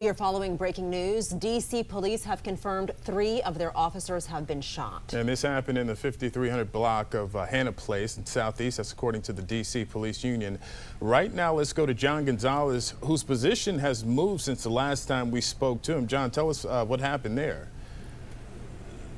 You're following breaking news. D.C. police have confirmed 3 of their officers have been shot. And this happened in the 5300 block of Hannah Place in Southeast. That's according to the D.C. Police Union. Right now, let's go to John Gonzalez, whose position has moved since the last time we spoke to him. John, tell us what happened there.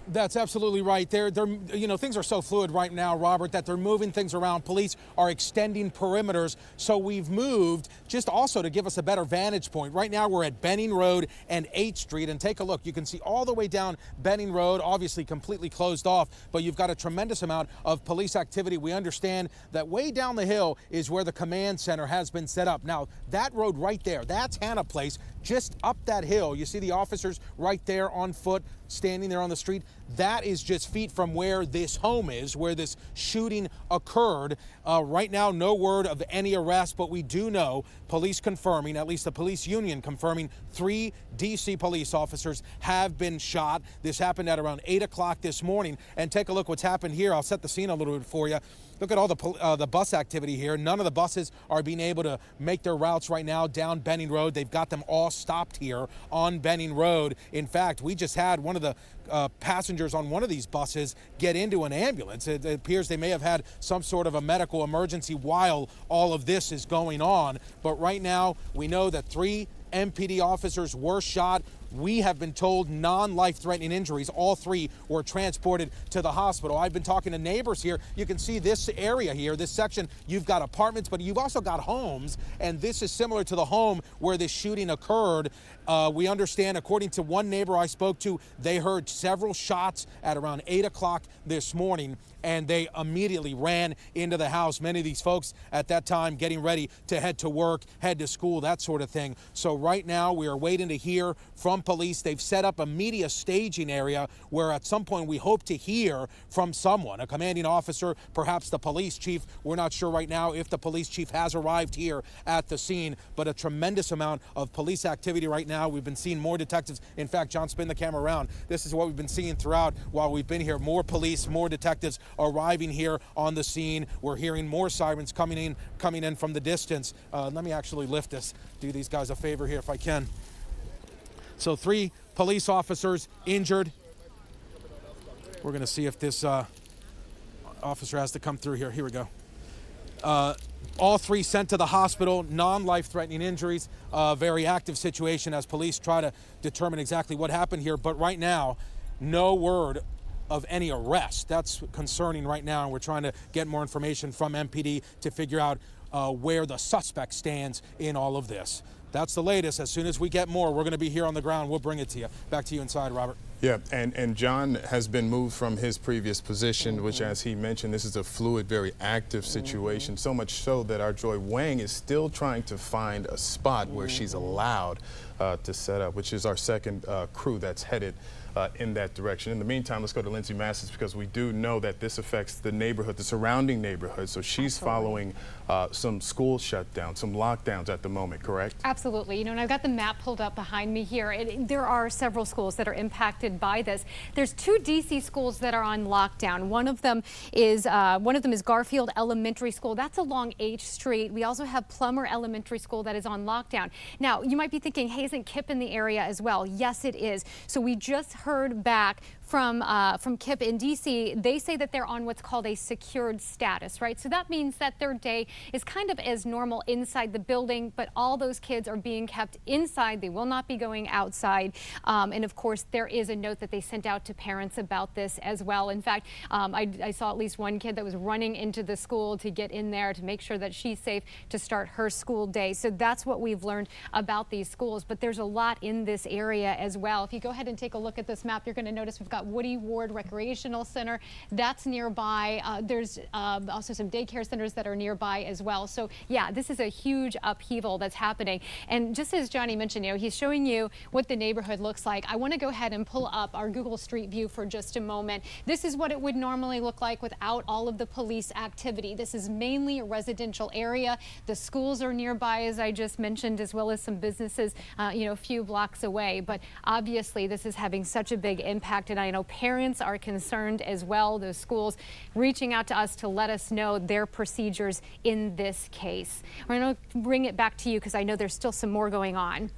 That's absolutely right. Things are so fluid right now, Robert, that they're moving things around. Police are extending perimeters. So we've moved just also to give us a better vantage point. Right now we're at Benning Road and 8th Street. And take a look. You can see all the way down Benning Road, obviously completely closed off, but you've got a tremendous amount of police activity. We understand that way down the hill is where the command center has been set up. Now, that road right there, that's Hannah Place. Just up that hill, you see the officers right there on foot, standing there on the street. That is just feet from where this home is, where this shooting occurred. Right now, no word of any arrest, but we do know, police confirming, at least the police union confirming, 3 D.C. police officers have been shot. This happened at around 8 o'clock this morning. And take a look what's happened here. I'll set the scene a little bit for you. Look at all the bus activity here. None of the buses are being able to make their routes right now down Benning Road. They've got them all stopped here on Benning Road. In fact, we just had one of the passengers on one of these buses get into an ambulance. It appears they may have had some sort of a medical emergency while all of this is going on. But right now, we know that 3 MPD officers were shot. We have been told non-life-threatening injuries. All 3 were transported to the hospital. I've been talking to neighbors here. You can see this area here, this section, you've got apartments, but you've also got homes, and this is similar to the home where this shooting occurred. We understand, according to one neighbor I spoke to, they heard several shots at around 8 o'clock this morning, and they immediately ran into the house. Many of these folks at that time getting ready to head to work, head to school, that sort of thing. So right now we are waiting to hear from police. They've set up a media staging area where at some point we hope to hear from someone, a commanding officer, perhaps the police chief. We're not sure right now if the police chief has arrived here at the scene, but a tremendous amount of police activity right now. We've been seeing more detectives. In fact, John, spin the camera around. This is what we've been seeing throughout while we've been here. More police, more detectives arriving here on the scene. We're hearing more sirens coming in from the distance. Let me actually lift this, do these guys a favor here if I can. So 3 police officers injured. We're going to see if this officer has to come through here. Here we go. All 3 sent to the hospital, non-life-threatening injuries. Very active situation as police try to determine exactly what happened here. But right now, no word of any arrest. That's concerning right now, and we're trying to get more information from MPD to figure out where the suspect stands in all of this. That's the latest. As soon as we get more, we're going to be here on the ground. We'll bring it to you. Back to you inside, Robert. Yeah, and John has been moved from his previous position, which, as he mentioned, this is a fluid, very active situation, so much so that our Joy Wang is still trying to find a spot where she's allowed to set up, which is our second crew that's headed in that direction. In the meantime, let's go to Lindsay Masters, because we do know that this affects the neighborhood, the surrounding neighborhood. So she's following some school shutdowns, some lockdowns at the moment, correct? Absolutely. You know, and I've got the map pulled up behind me here. There are several schools that are impacted by this. There's 2 D.C. schools that are on lockdown. One of them is Garfield Elementary School. That's along H Street. We also have Plummer Elementary School that is on lockdown. Now, you might be thinking, hey, isn't KIPP in the area as well? Yes, it is. So we just heard back from KIPP in D.C. They say that they're on what's called a secured status, right? So that means that their day is kind of as normal inside the building, but all those kids are being kept inside. They will not be going outside. And of course, there is a note that they sent out to parents about this as well. In fact, I saw at least one kid that was running into the school to get in there to make sure that she's safe to start her school day. So that's what we've learned about these schools, but there's a lot in this area as well. If you go ahead and take a look at this map, you're going to notice we've got Woody Ward Recreational Center. That's nearby. There's also some daycare centers that are nearby as well. So yeah, this is a huge upheaval that's happening. And just as Johnny mentioned, you know, he's showing you what the neighborhood looks like. I want to go ahead and pull up our Google Street View for just a moment. This is what it would normally look like without all of the police activity. This is mainly a residential area. The schools are nearby, as I just mentioned, as well as some businesses, a few blocks away. But obviously, this is having such a big impact, and I know parents are concerned as well. Those schools reaching out to us to let us know their procedures in this case. We're going to bring it back to you because I know there's still some more going on.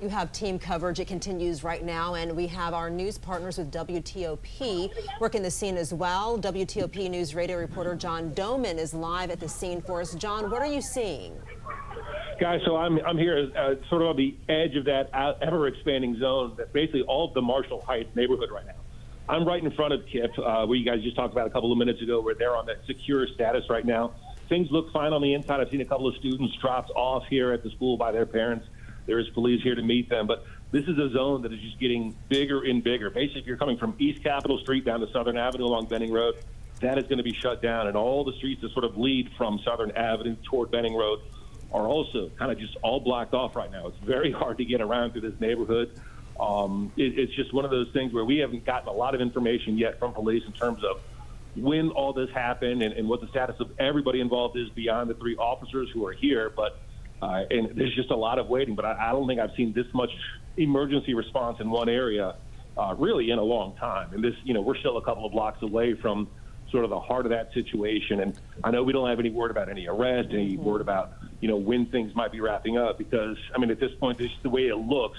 You have team coverage. It continues right now, and we have our news partners with WTOP working the scene as well. WTOP News radio reporter John Doman is live at the scene for us. John, what are you seeing? Guys, so I'm here sort of on the edge of that ever-expanding zone that's basically all of the Marshall Heights neighborhood right now. I'm right in front of KIPP, where you guys just talked about a couple of minutes ago, where they're on that secure status right now. Things look fine on the inside. I've seen a couple of students dropped off here at the school by their parents. There is police here to meet them, but this is a zone that is just getting bigger and bigger. Basically, if you're coming from East Capitol Street down to Southern Avenue along Benning Road, that is going to be shut down, and all the streets that sort of lead from Southern Avenue toward Benning Road are also kind of just all blocked off right now. It's very hard to get around through this neighborhood. It's just one of those things where we haven't gotten a lot of information yet from police in terms of when all this happened and what the status of everybody involved is beyond the 3 officers who are here. But and there's just a lot of waiting. But I don't think I've seen this much emergency response in one area really in a long time. And this, we're still a couple of blocks away from sort of the heart of that situation. And I know we don't have any word about any arrest, any word about, when things might be wrapping up, because, at this point, just the way it looks,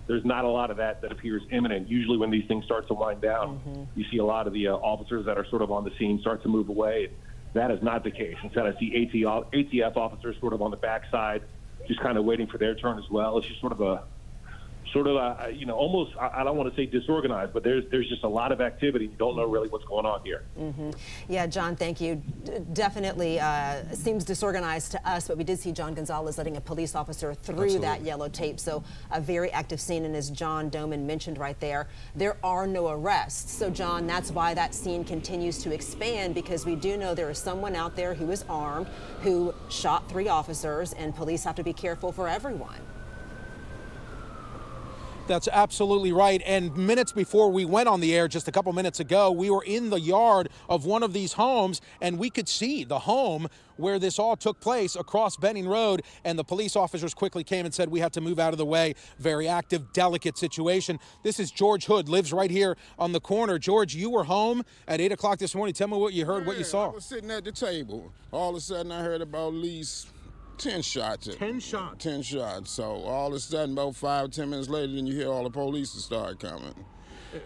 there's not a lot of that appears imminent. Usually when these things start to wind down, you see a lot of the officers that are sort of on the scene start to move away. That is not the case. Instead, I see ATF officers sort of on the backside, just kind of waiting for their turn as well. It's just sort of almost, I don't want to say disorganized, but there's just a lot of activity. You don't know really what's going on here. Yeah, John, thank you. Definitely seems disorganized to us, but we did see John Gonzalez letting a police officer through that yellow tape. So a very active scene, and as John Doman mentioned right there are no arrests. So John, that's why that scene continues to expand, because we do know there is someone out there who is armed, who shot 3 officers, and police have to be careful for everyone. That's absolutely right. And minutes before we went on the air, just a couple minutes ago, we were in the yard of one of these homes, and we could see the home where this all took place across Benning Road, and the police officers quickly came and said we have to move out of the way. Very active, delicate situation. This is George Hood, lives right here on the corner. George, you were home at 8 o'clock this morning. Tell me what you heard, what you saw. I was sitting at the table. All of a sudden, I heard about at least 10 shots. 10 shots? 10 shots. So all of a sudden, about 5 or 10 minutes later, then you hear all the police start coming.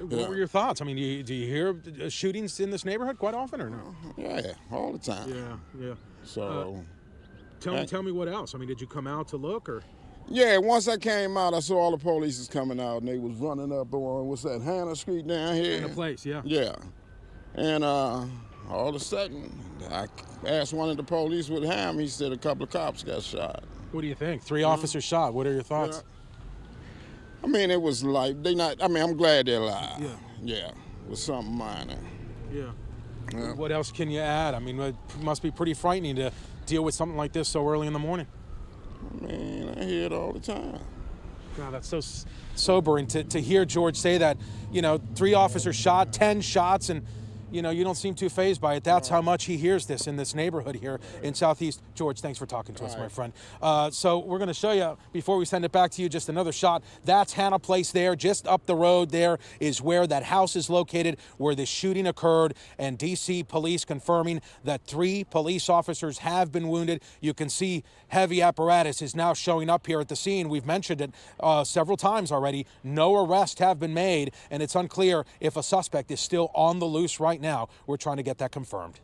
What were your thoughts? Do you hear shootings in this neighborhood quite often or no? Yeah, all the time. Yeah. So tell me what else. Did you come out to look or? Yeah, once I came out, I saw all the police coming out, and they was running up on, what's that, Hannah Street down here? In a place, yeah. Yeah. And all of a sudden, I asked one of the police what happened. He said a couple of cops got shot. What do you think? 3 officers shot. What are your thoughts? It was like, I'm glad they're alive. Yeah. It was something minor. Yeah. What else can you add? It must be pretty frightening to deal with something like this so early in the morning. I hear it all the time. God, that's so sobering to hear George say that. 3 officers shot, 10 shots, and you don't seem too fazed by it. That's how much he hears this in this neighborhood here in Southeast. George, thanks for talking to us, my friend. So we're going to show you, before we send it back to you, just another shot. That's Hannah Place there. Just up the road there is where that house is located, where this shooting occurred, and D.C. police confirming that 3 police officers have been wounded. You can see heavy apparatus is now showing up here at the scene. We've mentioned it several times already. No arrests have been made, and it's unclear if a suspect is still on the loose right now. We're trying to get that confirmed.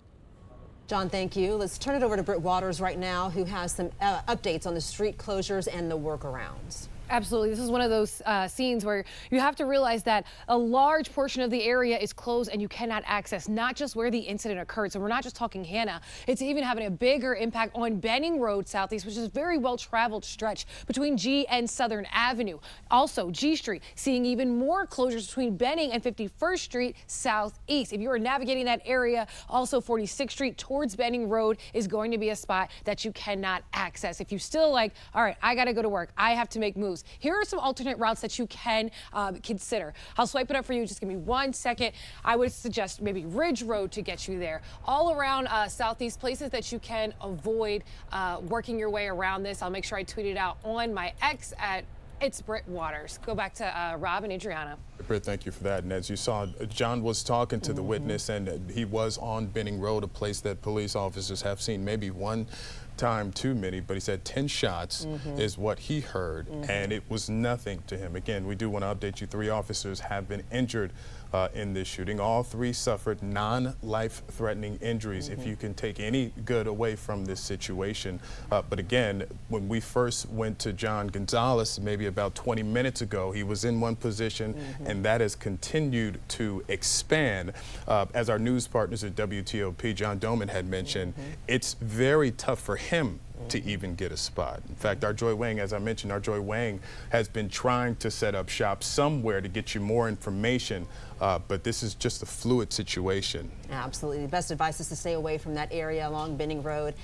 John, thank you. Let's turn it over to Britt Waters right now, who has some updates on the street closures and the workarounds. Absolutely. This is one of those scenes where you have to realize that a large portion of the area is closed and you cannot access, not just where the incident occurred. So we're not just talking Hannah. It's even having a bigger impact on Benning Road Southeast, which is a very well-traveled stretch between G and Southern Avenue. Also, G Street seeing even more closures between Benning and 51st Street Southeast. If you are navigating that area, also 46th Street towards Benning Road is going to be a spot that you cannot access. If you still all right, I got to go to work, I have to make moves. Here are some alternate routes that you can consider. I'll swipe it up for you. Just give me 1 second. I would suggest maybe Ridge Road to get you there. All around Southeast, places that you can avoid working your way around this. I'll make sure I tweet it out on my X at It's Britt Waters. Go back to Rob and Adriana. Britt, thank you for that. And as you saw, John was talking to the witness, and he was on Benning Road, a place that police officers have seen maybe one time too many, but he said 10 shots is what he heard, and it was nothing to him. Again, we do want to update you, 3 officers have been injured in this shooting. All 3 suffered non-life-threatening injuries, if you can take any good away from this situation. But again, when we first went to John Gonzalez, maybe about 20 minutes ago, he was in one position, and that has continued to expand. As our news partners at WTOP, John Doman had mentioned, it's very tough for him to even get a spot. In fact, our Joy Wang, as I mentioned, our Joy Wang has been trying to set up shop somewhere to get you more information, but this is just a fluid situation. Absolutely. The best advice is to stay away from that area along Benning Road.